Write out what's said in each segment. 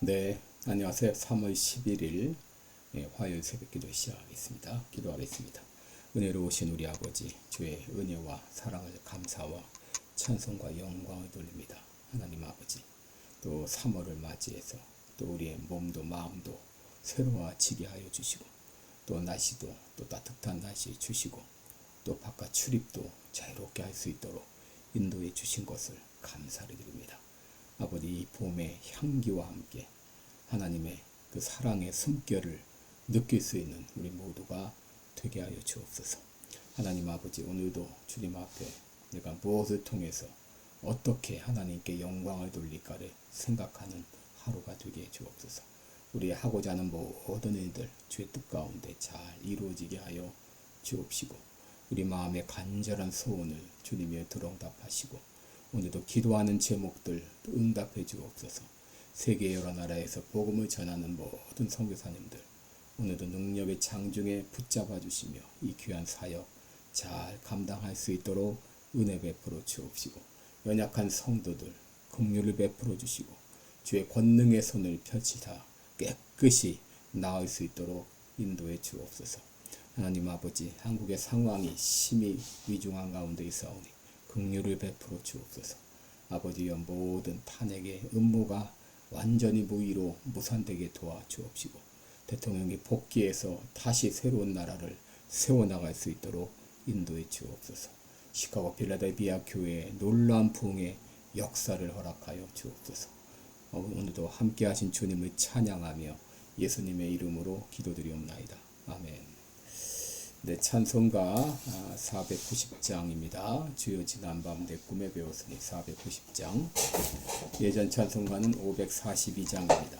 네, 안녕하세요. 3월 11일 화요일 새벽기도 시작하겠습니다. 기도하겠습니다. 은혜로우신 우리 아버지, 주의 은혜와 사랑을 감사와 찬송과 영광을 돌립니다. 하나님 아버지, 또 3월을 맞이해서 또 우리의 몸도 마음도 새로워지게 하여 주시고, 또 날씨도 또 따뜻한 날씨 주시고, 또 바깥 출입도 자유롭게 할 수 있도록 인도해 주신 것을 감사를 드립니다. 아버지, 이 봄의 향기와 함께 하나님의 그 사랑의 숨결을 느낄 수 있는 우리 모두가 되게 하여 주옵소서. 하나님 아버지, 오늘도 주님 앞에 내가 무엇을 통해서 어떻게 하나님께 영광을 돌릴까를 생각하는 하루가 되게 해 주옵소서. 우리 하고자 하는 모든 일들 주의 뜻 가운데 잘 이루어지게 하여 주옵시고, 우리 마음의 간절한 소원을 주님이 들응답하시고, 오늘도 기도하는 제목들 응답해 주옵소서. 세계 여러 나라에서 복음을 전하는 모든 선교사님들, 오늘도 능력의 장중에 붙잡아 주시며 이 귀한 사역 잘 감당할 수 있도록 은혜 베풀어 주옵시고, 연약한 성도들 긍휼을 베풀어 주시고, 주의 권능의 손을 펼치사 깨끗이 나을 수 있도록 인도해 주옵소서. 하나님 아버지, 한국의 상황이 심히 위중한 가운데 있사오니 긍휼을 베풀어 주옵소서. 아버지여, 모든 탄핵의 음모가 완전히 무위로 무산되게 도와 주옵시고, 대통령이 복귀해서 다시 새로운 나라를 세워나갈 수 있도록 인도해 주옵소서. 시카고 필라델피아 교회의 놀라운 부흥의 역사를 허락하여 주옵소서. 오늘도 함께 하신 주님을 찬양하며 예수님의 이름으로 기도드리옵나이다. 아멘. 네, 찬송가 490장입니다. 주여 지난밤 내 꿈에 배웠으니 490장. 예전 찬송가는 542장입니다.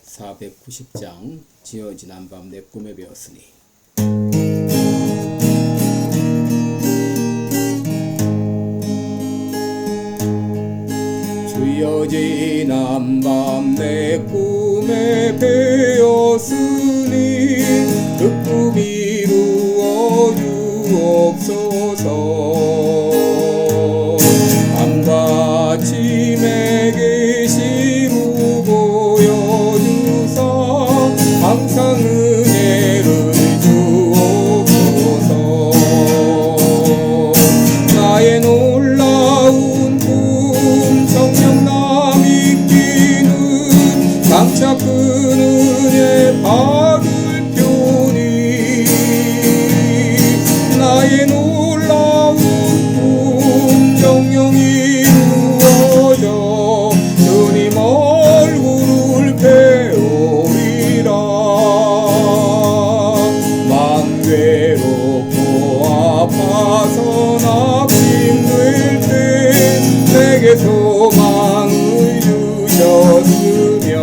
(490장) 주여 지난밤 내 꿈에 배웠으니. 주여 지난밤 내 꿈에 배었으니 그 꿈 이루어 주옵소서. 밤과 아침에 계시로 보여주사 항상 은혜를 주옵소서. 나의 놀라운 꿈 성령남 이기는 장차 큰 은혜 받을 표니, 나의 놀라운 꿈 정령 이루어져 주님 얼굴을 배우리라. 맘 괴롭고 아파서 낙심될 때 내게 소망을 주셨으며,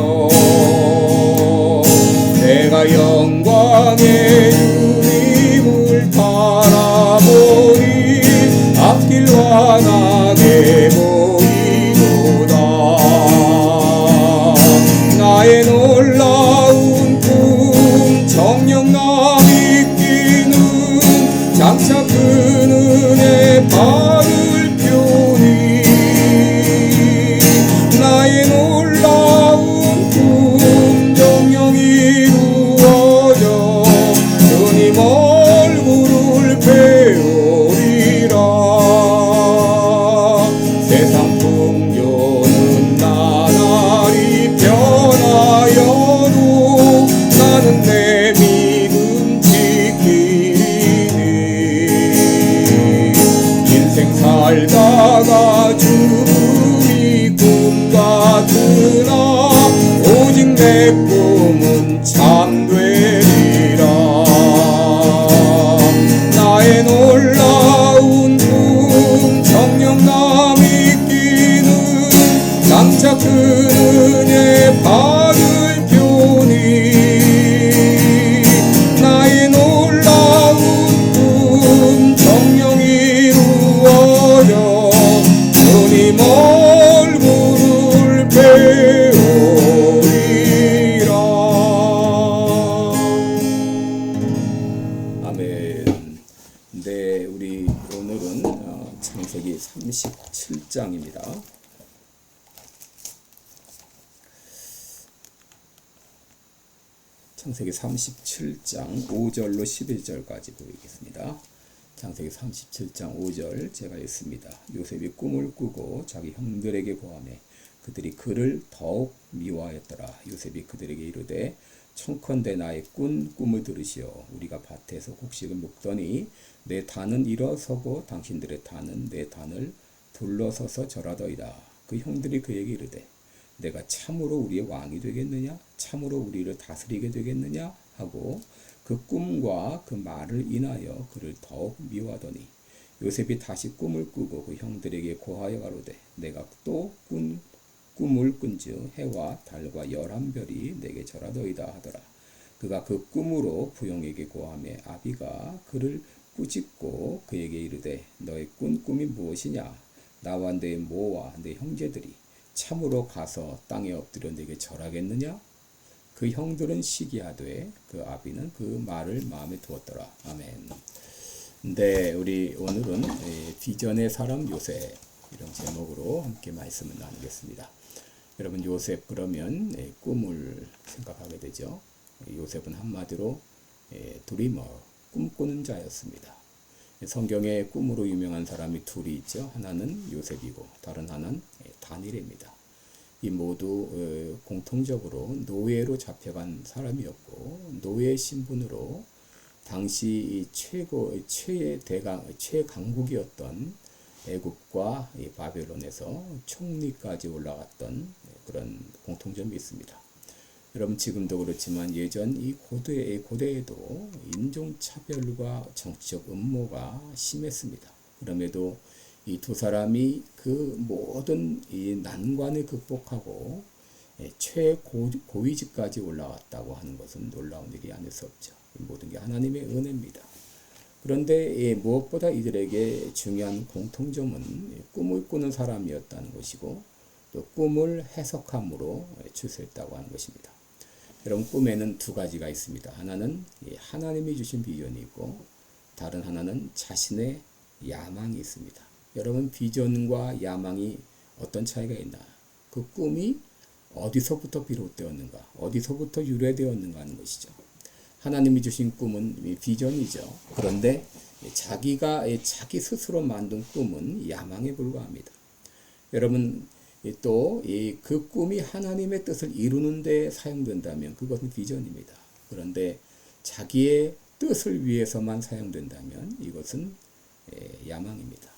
내가 영광의 주님을 바라보니 앞길 환하게 보이도다. 나의 놀라운 꿈 정령남 이기는 장차 큰 은혜 받을 표니, 나의 놀라운 꿈 정령 이루어져 주님 얼굴을 배우리라. 창세기 37장입니다. 창세기 37장 5절로 11절까지 보이겠습니다. 창세기 37장 5절 제가 읽습니다. 요셉이 꿈을 꾸고 자기 형들에게 고하매 그들이 그를 더욱 미워하였더라. 요셉이 그들에게 이르되 청컨대 나의 꾼 꿈을 들으시오. 우리가 밭에서 곡식을 먹더니 내 단은 일어서고 당신들의 단은 내 단을 둘러서서 절하더이다. 그 형들이 그에게 이르되 내가 참으로 우리의 왕이 되겠느냐? 참으로 우리를 다스리게 되겠느냐? 하고 그 꿈과 그 말을 인하여 그를 더욱 미워하더니 요셉이 다시 꿈을 꾸고 그 형들에게 고하여 가로되 내가 또 꿈을 꾼즉 해와 달과 11별이 내게 절하더이다 하더라. 그가 그 꿈으로 부용에게 고하매 아비가 그를 꾸짖고 그에게 이르되 너의 꾼 꿈이 무엇이냐? 나와 내 모와 내 형제들이 참으로 가서 땅에 엎드려 내게 절하겠느냐? 그 형들은 시기하되 그 아비는 그 말을 마음에 두었더라. 아멘. 네, 우리 오늘은 비전의 사람 요셉 이런 제목으로 함께 말씀을 나누겠습니다. 여러분 요셉 그러면 꿈을 생각하게 되죠. 요셉은 한마디로 드리머, 꿈꾸는 자였습니다. 성경에 꿈으로 유명한 사람이 둘이 있죠. 하나는 요셉이고 다른 하나는 다니엘입니다. 이 모두 공통적으로 노예로 잡혀간 사람이었고 노예 신분으로 당시 최강국이었던 애굽과 바벨론에서 총리까지 올라갔던 그런 공통점이 있습니다. 여러분 지금도 그렇지만 예전 이 고대에도 인종차별과 정치적 음모가 심했습니다. 그럼에도 이 두 사람이 그 모든 이 난관을 극복하고 최고위직까지 올라갔다고 하는 것은 놀라운 일이 아닐 수 없죠. 모든 게 하나님의 은혜입니다. 그런데 무엇보다 이들에게 중요한 공통점은 꿈을 꾸는 사람이었다는 것이고 또 꿈을 해석함으로 출세했다고 하는 것입니다. 여러분 꿈에는 두 가지가 있습니다. 하나는 하나님이 주신 비전이 있고 다른 하나는 자신의 야망이 있습니다. 여러분 비전과 야망이 어떤 차이가 있나? 그 꿈이 어디서부터 비롯되었는가? 어디서부터 유래되었는가 하는 것이죠. 하나님이 주신 꿈은 비전이죠. 그런데 자기 스스로 만든 꿈은 야망에 불과합니다. 여러분 또 그 꿈이 하나님의 뜻을 이루는 데 사용된다면 그것은 비전입니다. 그런데 자기의 뜻을 위해서만 사용된다면 이것은 야망입니다.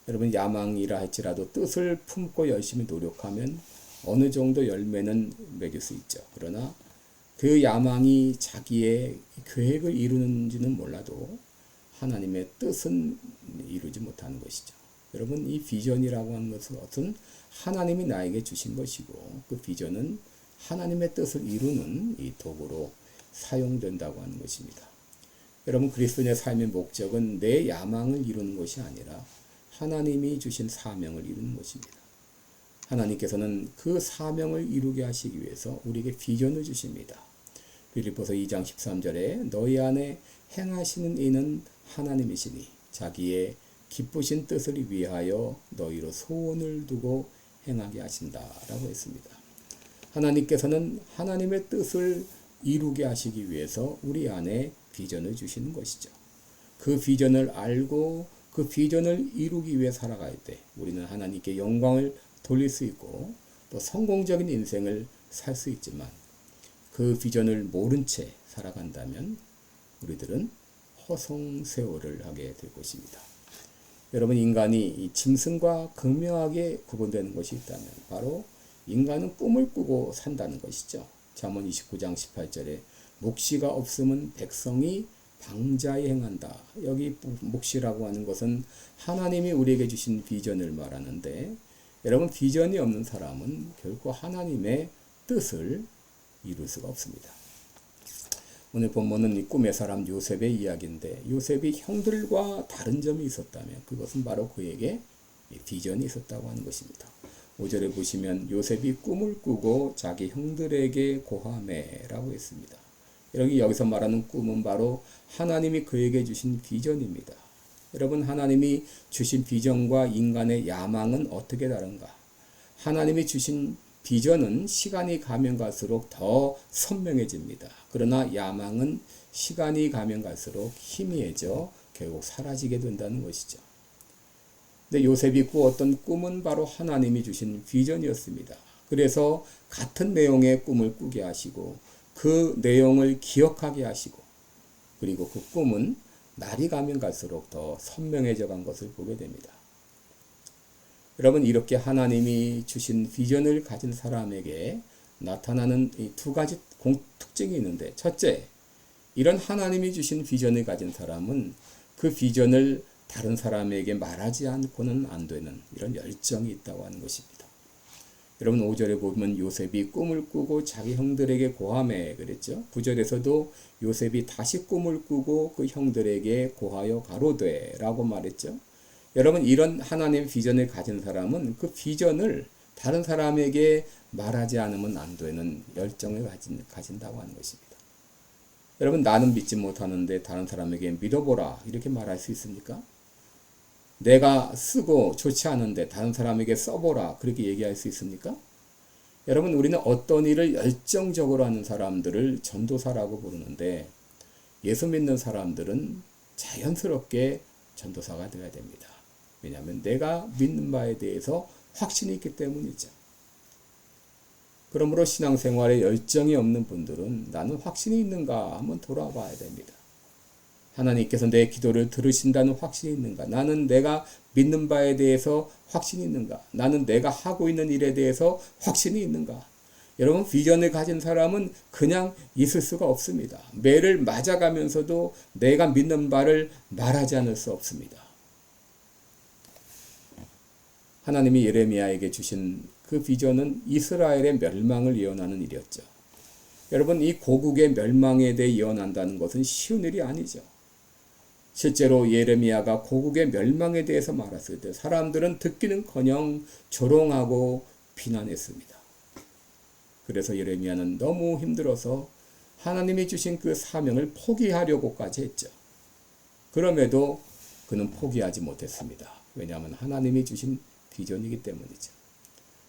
여러분 야망이라 할지라도 뜻을 품고 열심히 노력하면 어느 정도 열매는 맺을 수 있죠. 그러나 그 야망이 자기의 계획을 이루는지는 몰라도 하나님의 뜻은 이루지 못하는 것이죠. 여러분 이 비전이라고 하는 것은 하나님이 나에게 주신 것이고 그 비전은 하나님의 뜻을 이루는 이 도구로 사용된다고 하는 것입니다. 여러분 그리스도인의 삶의 목적은 내 야망을 이루는 것이 아니라 하나님이 주신 사명을 이루는 것입니다. 하나님께서는 그 사명을 이루게 하시기 위해서 우리에게 비전을 주십니다. 빌립보서 2장 13절에 너희 안에 행하시는 이는 하나님이시니 자기의 기쁘신 뜻을 위하여 너희로 소원을 두고 행하게 하신다라고 했습니다. 하나님께서는 하나님의 뜻을 이루게 하시기 위해서 우리 안에 비전을 주시는 것이죠. 그 비전을 알고 그 비전을 이루기 위해 살아갈 때 우리는 하나님께 영광을 돌릴 수 있고 또 성공적인 인생을 살 수 있지만 그 비전을 모른 채 살아간다면 우리들은 허송세월을 하게 될 것입니다. 여러분 인간이 짐승과 극명하게 구분되는 것이 있다면 바로 인간은 꿈을 꾸고 산다는 것이죠. 잠언 29장 18절에 묵시가 없으면 백성이 방자히 행한다. 여기 묵시라고 하는 것은 하나님이 우리에게 주신 비전을 말하는데 여러분 비전이 없는 사람은 결코 하나님의 뜻을 이룰 수가 없습니다. 오늘 본문은 이 꿈의 사람 요셉의 이야기인데 요셉이 형들과 다른 점이 있었다면 그것은 바로 그에게 비전이 있었다고 하는 것입니다. 5절에 보시면 요셉이 꿈을 꾸고 자기 형들에게 고하매라고 했습니다. 여기서 말하는 꿈은 바로 하나님이 그에게 주신 비전입니다. 여러분, 하나님이 주신 비전과 인간의 야망은 어떻게 다른가? 하나님이 주신 비전은 시간이 가면 갈수록 더 선명해집니다. 그러나 야망은 시간이 가면 갈수록 희미해져 결국 사라지게 된다는 것이죠. 근데 요셉이 꾸었던 꿈은 바로 하나님이 주신 비전이었습니다. 그래서 같은 내용의 꿈을 꾸게 하시고 그 내용을 기억하게 하시고 그리고 그 꿈은 날이 가면 갈수록 더 선명해져 간 것을 보게 됩니다. 여러분, 이렇게 하나님이 주신 비전을 가진 사람에게 나타나는 이 두 가지 특징이 있는데, 첫째, 이런 하나님이 주신 비전을 가진 사람은 그 비전을 다른 사람에게 말하지 않고는 안 되는 이런 열정이 있다고 하는 것입니다. 여러분, 5절에 보면 요셉이 꿈을 꾸고 자기 형들에게 고하매 그랬죠. 9절에서도 요셉이 다시 꿈을 꾸고 그 형들에게 고하여 가로되 라고 말했죠. 여러분, 이런 하나님의 비전을 가진 사람은 그 비전을 다른 사람에게 말하지 않으면 안 되는 열정을 가진다고 하는 것입니다. 여러분, 나는 믿지 못하는데 다른 사람에게 믿어보라 이렇게 말할 수 있습니까? 내가 쓰고 좋지 않은데 다른 사람에게 써보라 그렇게 얘기할 수 있습니까? 여러분, 우리는 어떤 일을 열정적으로 하는 사람들을 전도사라고 부르는데 예수 믿는 사람들은 자연스럽게 전도사가 되어야 됩니다. 왜냐하면 내가 믿는 바에 대해서 확신이 있기 때문이죠. 그러므로 신앙생활에 열정이 없는 분들은 나는 확신이 있는가 한번 돌아봐야 됩니다. 하나님께서 내 기도를 들으신다는 확신이 있는가? 나는 내가 믿는 바에 대해서 확신이 있는가? 나는 내가 하고 있는 일에 대해서 확신이 있는가? 여러분, 비전을 가진 사람은 그냥 있을 수가 없습니다. 매를 맞아가면서도 내가 믿는 바를 말하지 않을 수 없습니다. 하나님이 예레미야에게 주신 그 비전은 이스라엘의 멸망을 예언하는 일이었죠. 여러분, 이 고국의 멸망에 대해 예언한다는 것은 쉬운 일이 아니죠. 실제로 예레미야가 고국의 멸망에 대해서 말했을 때 사람들은 듣기는커녕 조롱하고 비난했습니다. 그래서 예레미야는 너무 힘들어서 하나님이 주신 그 사명을 포기하려고까지 했죠. 그럼에도 그는 포기하지 못했습니다. 왜냐하면 하나님이 주신 비전이기 때문이죠.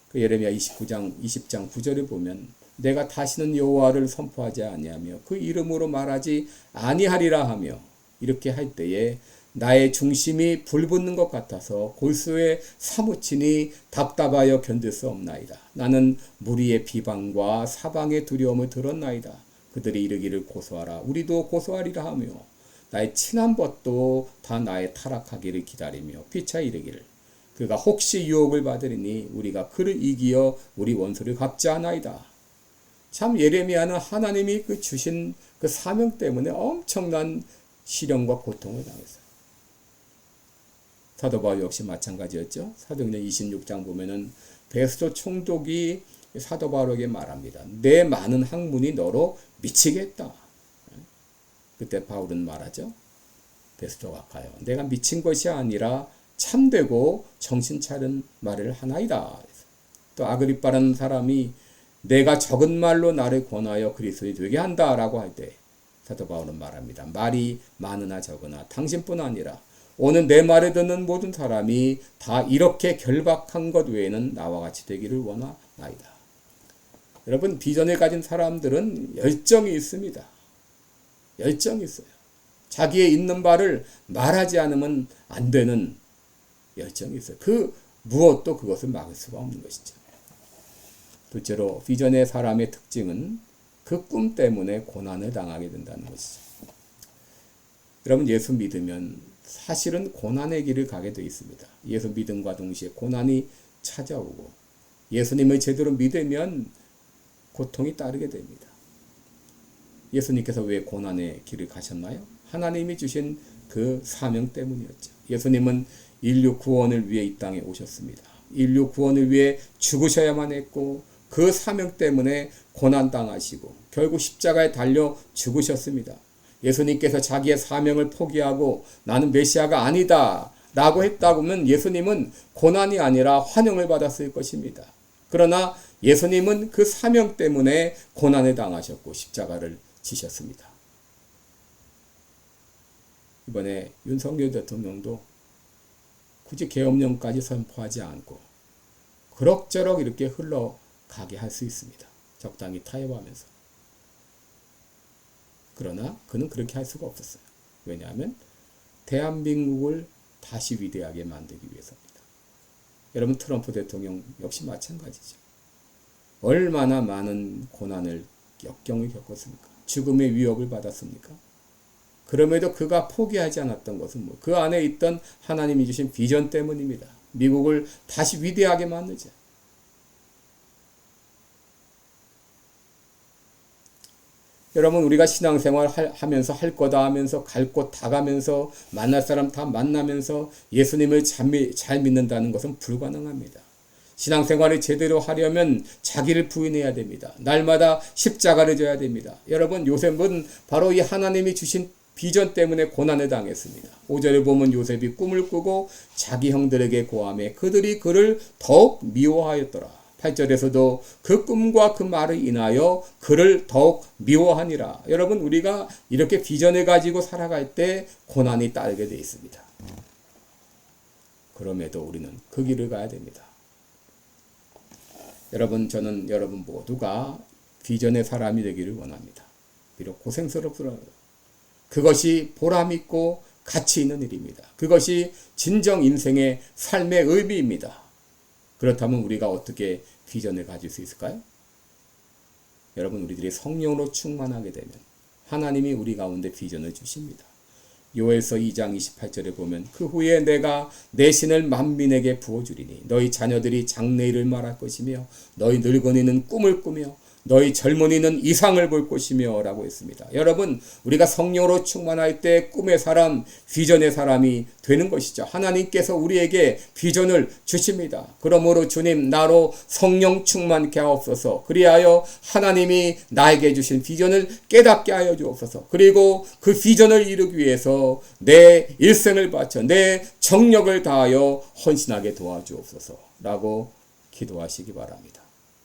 그 예레미야 20장 9절을 보면 내가 다시는 여호와를 선포하지 아니하며 그 이름으로 말하지 아니하리라 하며 이렇게 할 때에 나의 중심이 불붙는 것 같아서 골수에 사무치니 답답하여 견딜 수 없나이다. 나는 무리의 비방과 사방의 두려움을 들었나이다. 그들이 이르기를 고소하라. 우리도 고소하리라 하며 나의 친한 벗도 다 나의 타락하기를 기다리며 피차 이르기를 그가 혹시 유혹을 받으리니 우리가 그를 이기어 우리 원수를 갚지 않아이다. 참 예레미야는 하나님이 그 주신 그 사명 때문에 엄청난 시련과 고통을 당했어요. 사도 바울 역시 마찬가지였죠. 사도행전 26장 보면은 베스도 총독이 사도 바울에게 말합니다. 내 많은 학문이 너로 미치게 했다. 그때 바울은 말하죠. 베스도가 가요. 내가 미친 것이 아니라 참되고 정신 차린 말을 하나이다. 또 아그리빠라는 사람이 내가 적은 말로 나를 권하여 그리스도인이 되게 한다라고 할 때 사도 바울은 말합니다. 말이 많으나 적으나 당신뿐 아니라 오늘 내 말을 듣는 모든 사람이 다 이렇게 결박한 것 외에는 나와 같이 되기를 원하나이다. 여러분, 비전을 가진 사람들은 열정이 있습니다. 열정이 있어요. 자기의 있는 바를 말하지 않으면 안 되는 열정이 있어요. 그 무엇도 그것을 막을 수가 없는 것이죠. 둘째로 비전의 사람의 특징은 그 꿈 때문에 고난을 당하게 된다는 것이죠. 여러분, 예수 믿으면 사실은 고난의 길을 가게 되어 있습니다. 예수 믿음과 동시에 고난이 찾아오고 예수님을 제대로 믿으면 고통이 따르게 됩니다. 예수님께서 왜 고난의 길을 가셨나요? 하나님이 주신 그 사명 때문이었죠. 예수님은 인류 구원을 위해 이 땅에 오셨습니다. 인류 구원을 위해 죽으셔야만 했고 그 사명 때문에 고난당하시고 결국 십자가에 달려 죽으셨습니다. 예수님께서 자기의 사명을 포기하고 나는 메시아가 아니다 라고 했다고 하면 예수님은 고난이 아니라 환영을 받았을 것입니다. 그러나 예수님은 그 사명 때문에 고난을 당하셨고 십자가를 지셨습니다. 이번에 윤석열 대통령도 굳이 계엄령까지 선포하지 않고 그럭저럭 이렇게 흘러가게 할 수 있습니다. 적당히 타협하면서. 그러나 그는 그렇게 할 수가 없었어요. 왜냐하면 대한민국을 다시 위대하게 만들기 위해서입니다. 여러분, 트럼프 대통령 역시 마찬가지죠. 얼마나 많은 고난을 역경을 겪었습니까? 죽음의 위협을 받았습니까? 그럼에도 그가 포기하지 않았던 것은 그 안에 있던 하나님이 주신 비전 때문입니다. 미국을 다시 위대하게 만들자. 여러분, 우리가 신앙생활 하면서 할 거다 하면서 갈 곳 다 가면서 만날 사람 다 만나면서 예수님을 잘 믿는다는 것은 불가능합니다. 신앙생활을 제대로 하려면 자기를 부인해야 됩니다. 날마다 십자가를 져야 됩니다. 여러분, 요셉은 바로 이 하나님이 주신 비전 때문에 고난을 당했습니다. 5절에 보면 요셉이 꿈을 꾸고 자기 형들에게 고하매 그들이 그를 더욱 미워하였더라. 8절에서도 그 꿈과 그 말을 인하여 그를 더욱 미워하니라. 여러분, 우리가 이렇게 비전을 가지고 살아갈 때 고난이 따르게 되어 있습니다. 그럼에도 우리는 그 길을 가야 됩니다. 여러분, 저는 여러분 모두가 비전의 사람이 되기를 원합니다. 비록 고생스럽더라도 그것이 보람있고 가치 있는 일입니다. 그것이 진정 인생의 삶의 의미입니다. 그렇다면 우리가 어떻게 비전을 가질 수 있을까요? 여러분, 우리들이 성령으로 충만하게 되면 하나님이 우리 가운데 비전을 주십니다. 요엘서 2장 28절에 보면 그 후에 내가 내 신을 만민에게 부어주리니 너희 자녀들이 장래일을 말할 것이며 너희 늙은이는 꿈을 꾸며 너희 젊은이는 이상을 볼 것이며 라고 했습니다. 여러분, 우리가 성령으로 충만할 때 꿈의 사람, 비전의 사람이 되는 것이죠. 하나님께서 우리에게 비전을 주십니다. 그러므로 주님, 나로 성령 충만케 하옵소서. 그리하여 하나님이 나에게 주신 비전을 깨닫게 하여 주옵소서. 그리고 그 비전을 이루기 위해서 내 일생을 바쳐 내 정력을 다하여 헌신하게 도와주옵소서 라고 기도하시기 바랍니다.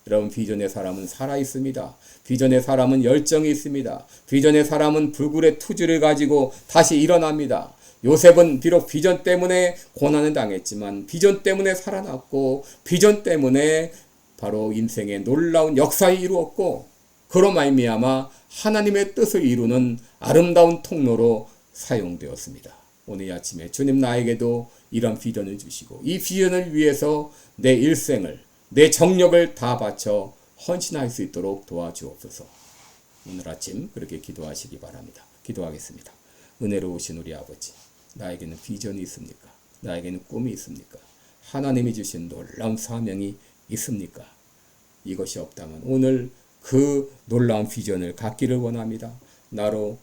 여러분, 비전의 사람은 살아있습니다. 비전의 사람은 열정이 있습니다. 비전의 사람은 불굴의 투지를 가지고 다시 일어납니다. 요셉은 비록 비전 때문에 고난을 당했지만 비전 때문에 살아났고 비전 때문에 바로 인생의 놀라운 역사를 이루었고 그로 말미암아 하나님의 뜻을 이루는 아름다운 통로로 사용되었습니다. 오늘 아침에 주님, 나에게도 이런 비전을 주시고 이 비전을 위해서 내 일생을, 내 정력을 다 바쳐 헌신할 수 있도록 도와주옵소서. 오늘 아침 그렇게 기도하시기 바랍니다. 기도하겠습니다. 은혜로우신 우리 아버지, 나에게는 비전이 있습니까? 나에게는 꿈이 있습니까? 하나님이 주신 놀라운 사명이 있습니까? 이것이 없다면 오늘 그 놀라운 비전을 갖기를 원합니다. 나로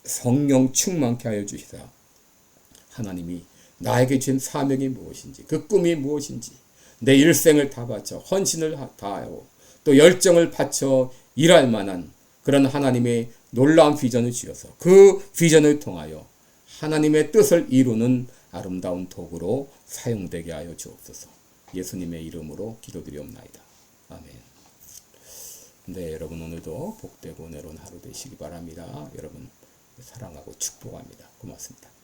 성령 충만케 하여 주시사 하나님이 나에게 주신 사명이 무엇인지, 그 꿈이 무엇인지 내 일생을 다 바쳐 헌신을 다하고 또 열정을 바쳐 일할 만한 그런 하나님의 놀라운 비전을 주셔서 그 비전을 통하여 하나님의 뜻을 이루는 아름다운 도구로 사용되게 하여 주옵소서. 예수님의 이름으로 기도드리옵나이다. 아멘. 네, 여러분, 오늘도 복되고 은혜로운 하루 되시기 바랍니다. 여러분 사랑하고 축복합니다. 고맙습니다.